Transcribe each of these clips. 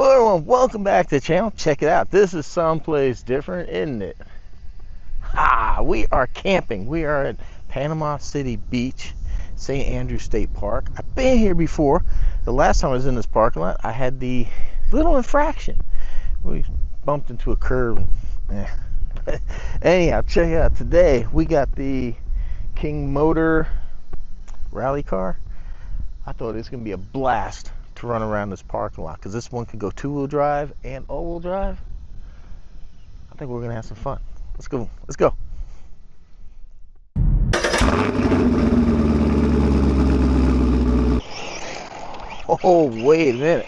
Hello everyone, welcome back to the channel. Check it out. This is someplace different, isn't it? We are camping. We are at Panama City Beach, St. Andrew State Park. I've been here before. The last time I was in this parking lot, I had the little infraction. We bumped into a curb. Anyhow, check it out. Today we got the King Motor rally car. I thought it was going to be a blast to run around this parking lot because this one could go two-wheel drive and all-wheel drive. I think we're going to have some fun. Let's go. Let's go. Oh, wait a minute.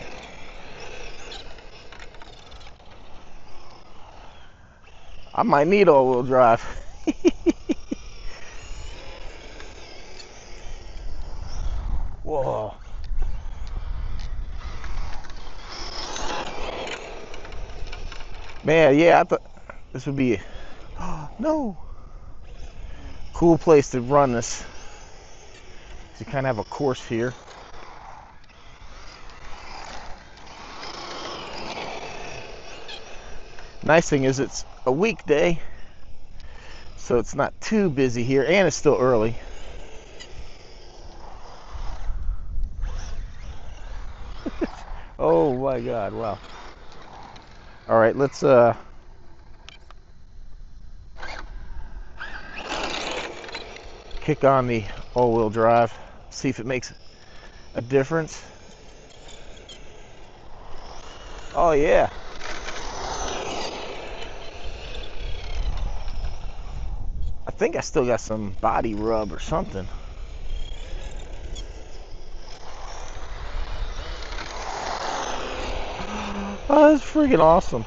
I might need all-wheel drive. Whoa. Man, yeah, I thought this would be no cool place to run this. You kind of have a course here. Nice thing is it's a weekday, so it's not too busy here, and it's still early. Oh my God! Wow. All right, let's kick on the all-wheel drive, see if it makes a difference. Oh yeah. I think I still got some body rub or something. Oh, that's freaking awesome.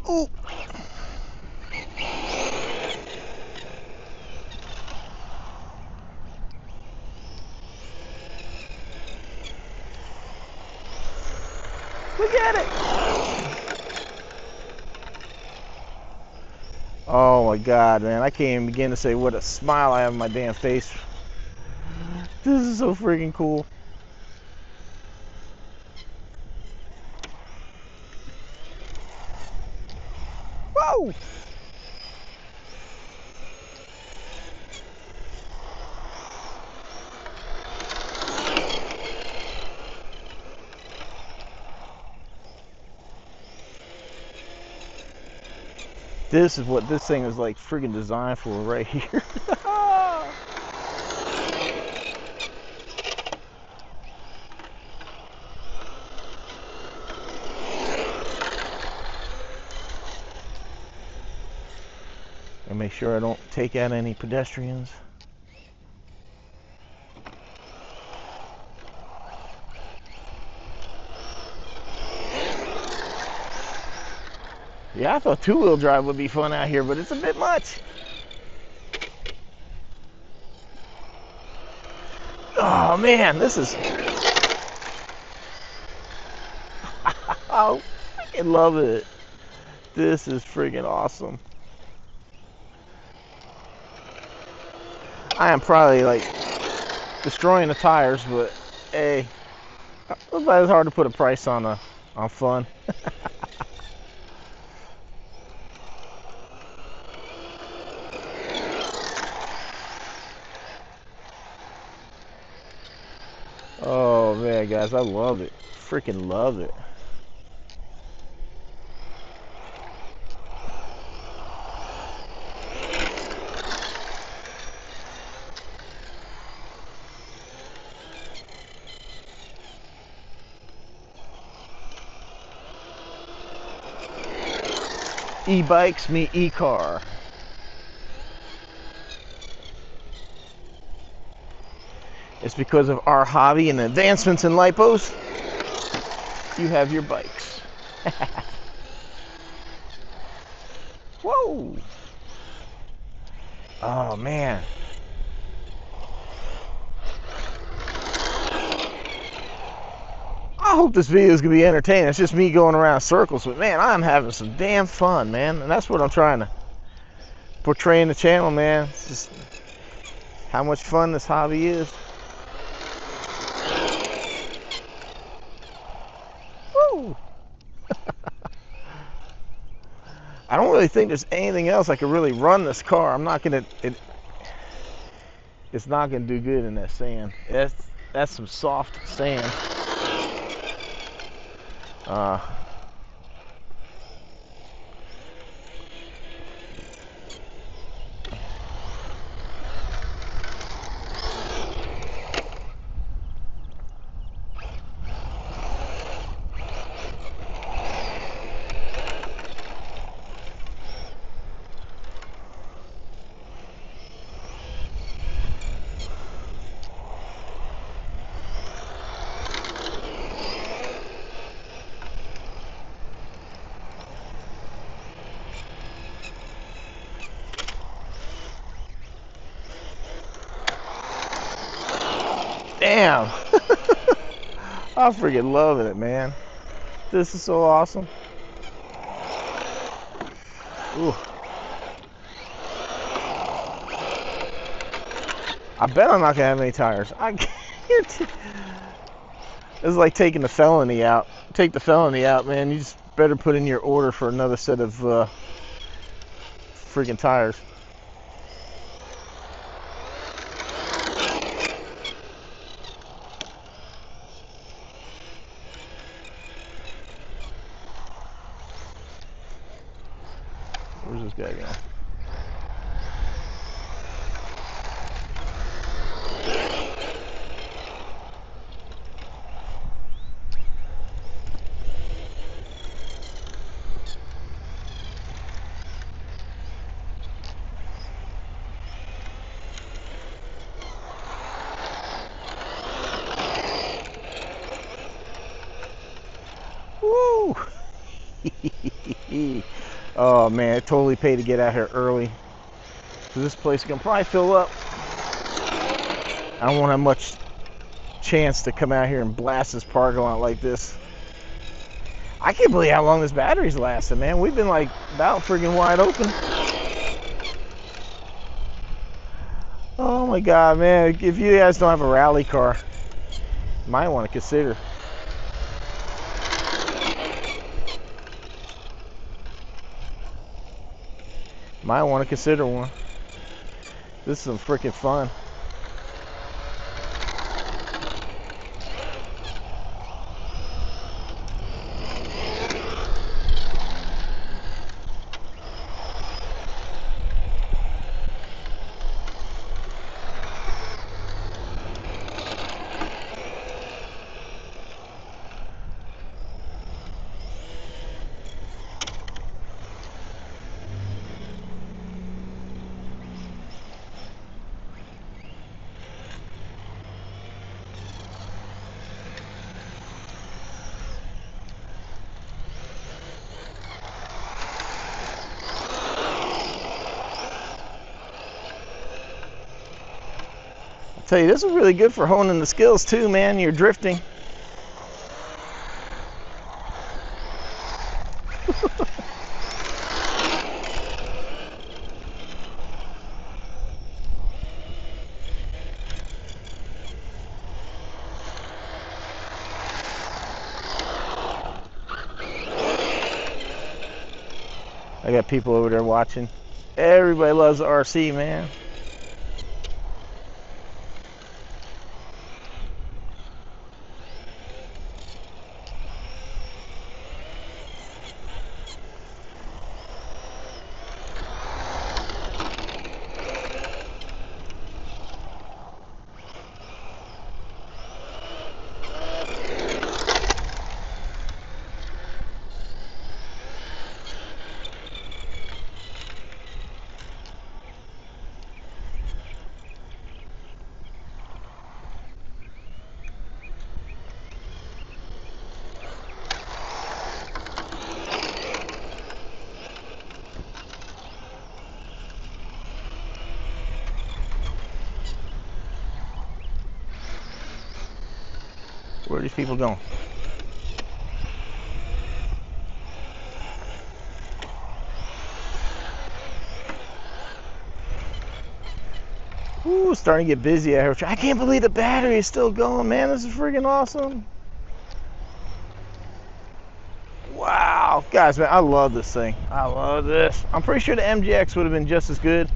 Ooh. Look at it. Oh my God, man. I can't even begin to say what a smile I have on my damn face. This is so freaking cool. Whoa! This is what this thing is like freaking designed for right here. And make sure I don't take out any pedestrians. Yeah, I thought two-wheel drive would be fun out here, but it's a bit much. Oh man, this is oh, I freaking love it. This is freaking awesome. I am probably like destroying the tires, but hey, it's hard to put a price on fun. Oh man, guys, I love it. Freaking love it. E-bikes meet e-car. It's because of our hobby and advancements in lipos. You have your bikes. Whoa! Oh man, I hope this video is going to be entertaining. It's just me going around in circles, but man, I'm having some damn fun, man. And that's what I'm trying to portray in the channel, man. It's just how much fun this hobby is. Woo! I don't really think there's anything else I could really run this car. I'm not gonna. It's not gonna do good in that sand. That's some soft sand. Damn. I'm freaking loving it, man. This is so awesome. Ooh. I bet I'm not gonna have any tires. I can't. It's like taking the felony out. Take the felony out, man. You just better put in your order for another set of freaking tires. Where's this guy going? Woo! Oh man, it totally paid to get out here early. So this place is gonna probably fill up. I don't want to have much chance to come out here and blast this parking lot like this. I can't believe how long this battery's lasted, man. We've been like about friggin' wide open. Oh my god, man. If you guys don't have a rally car, you might want to consider. Might want to consider one. This is some freaking fun. I tell you, this is really good for honing the skills too, man. You're drifting. I got people over there watching. Everybody loves the RC, man. Where are these people going? Ooh, starting to get busy out here. I can't believe the battery is still going, man. This is freaking awesome. Wow, guys, man, I love this thing. I love this. I'm pretty sure the MGX would have been just as good.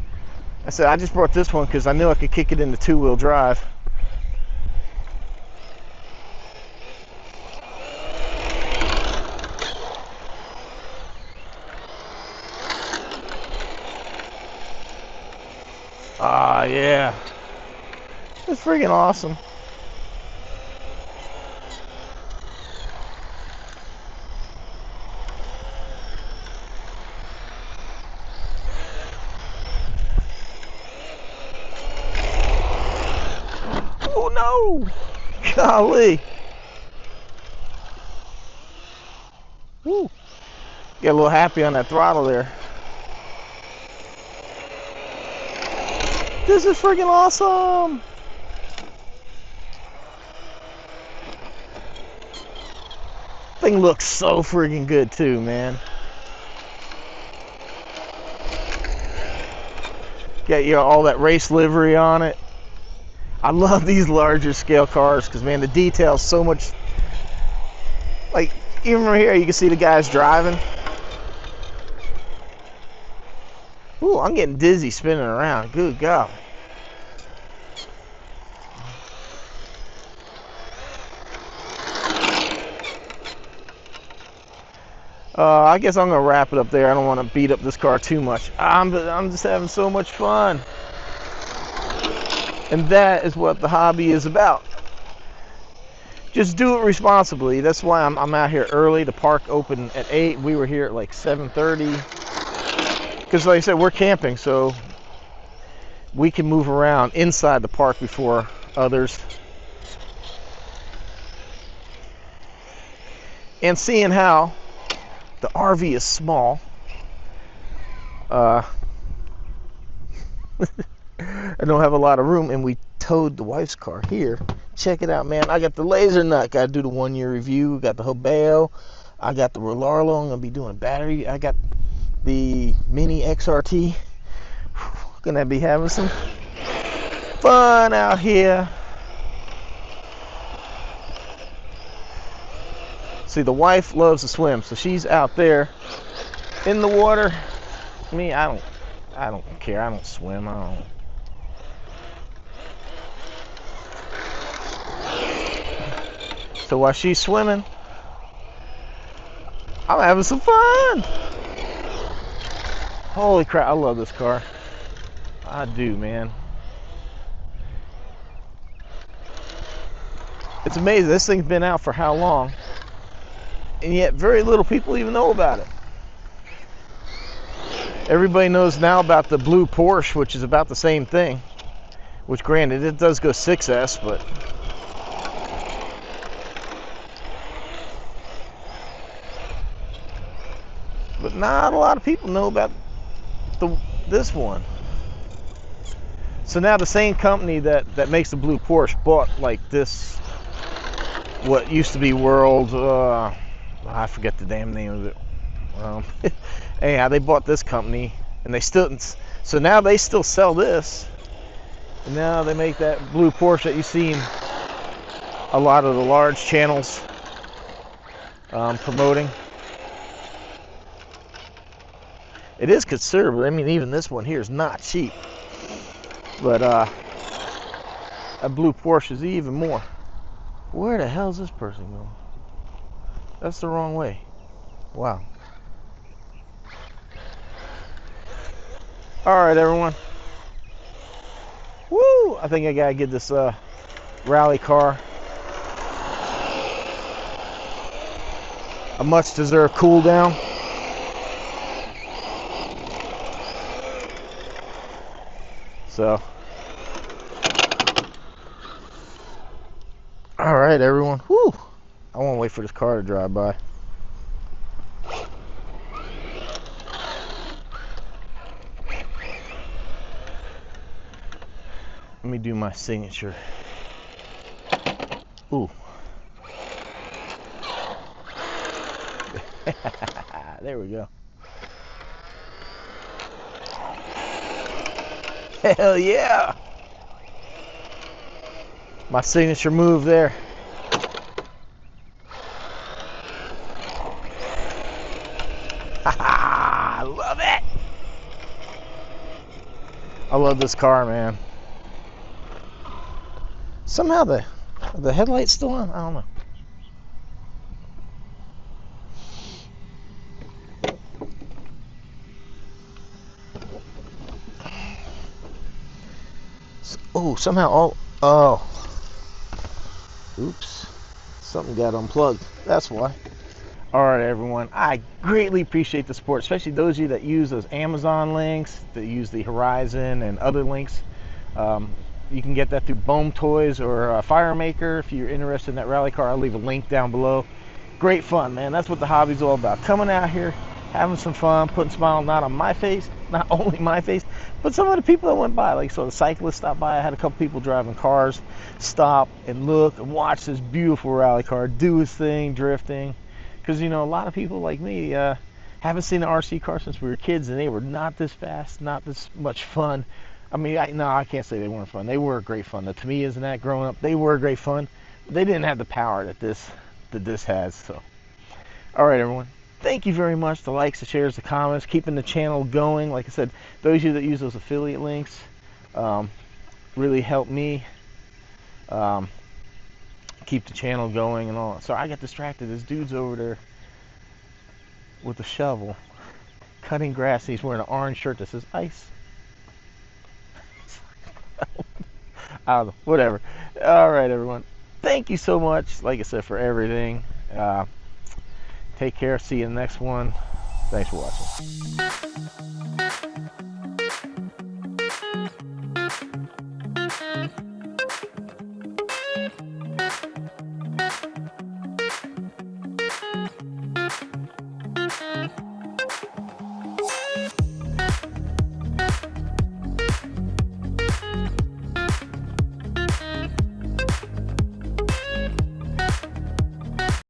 I said I just brought this one because I knew I could kick it into two-wheel drive. Ah, yeah. It's freaking awesome. Oh no! Golly! Woo! Get a little happy on that throttle there. This is freaking awesome! Thing looks so freaking good too, man. Got, you know, all that race livery on it. I love these larger scale cars because, man, the detail's so much. Like, even from here, you can see the guys driving. Ooh, I'm getting dizzy spinning around. Good God. I guess I'm gonna wrap it up there. I don't want to beat up this car too much. I'm just having so much fun, and that is what the hobby is about. Just do it responsibly. That's why I'm out here early. The park opened at 8. We were here at like 7:30. Because like I said, we're camping, so we can move around inside the park before others. And seeing how the RV is small, I don't have a lot of room, and we towed the wife's car here. Check it out, man. I got the laser nut. Got to do the 1-year review. Got the Hobby. I got the Rollarlo. I'm going to be doing a battery. I got the Mini XRT. Gonna be having some fun out here. See, the wife loves to swim, so she's out there in the water. Me, I don't care. I don't swim. I don't. So while she's swimming, I'm having some fun. Holy crap, I love this car. I do, man. It's amazing. This thing's been out for how long? And yet very little people even know about it. Everybody knows now about the blue Porsche, which is about the same thing. Which, granted, it does go 6S, but not a lot of people know about this one. So now the same company that makes the blue Porsche bought like this, what used to be World, I forget the damn name of it. Anyhow, they bought this company, and they still, so now they still sell this, and now they make that blue Porsche that you see in a lot of the large channels promoting. It is considerable. I mean, even this one here is not cheap. But a blue Porsche is even more. Where the hell is this person going? That's the wrong way. Wow. All right, everyone. Woo! I think I gotta get this rally car a much-deserved cool down. So, all right, everyone. Woo! I won't wait for this car to drive by. Let me do my signature. Ooh. There we go. Hell yeah! My signature move there. I love it. I love this car, man. Somehow the headlight's still on. I don't know. Oh, somehow oops, something got unplugged. That's why. All right, everyone. I greatly appreciate the support, especially those of you that use those Amazon links, that use the Horizon and other links. You can get that through Bohm Toys or Firemaker if you're interested in that rally car. I'll leave a link down below. Great fun, man. That's what the hobby's all about. Coming out here, having some fun, putting a smile not on my face, not only my face, but some of the people that went by. Like, so the cyclists stopped by. I had a couple people driving cars stop and look and watch this beautiful rally car do his thing, drifting. Because, you know, a lot of people like me haven't seen an RC car since we were kids, and they were not this fast, not this much fun. I mean, I can't say they weren't fun. They were great fun. The Tamiya's and that growing up, they were great fun. But they didn't have the power that this has. So, all right, everyone. Thank you very much. The likes, the shares, the comments, keeping the channel going. Like I said, those of you that use those affiliate links really help me keep the channel going and all. So I got distracted. This dude's over there with a shovel cutting grass. He's wearing an orange shirt that says ice. I don't know, whatever. All right, everyone. Thank you so much, like I said, for everything. Take care. See you in the next one. Thanks for watching.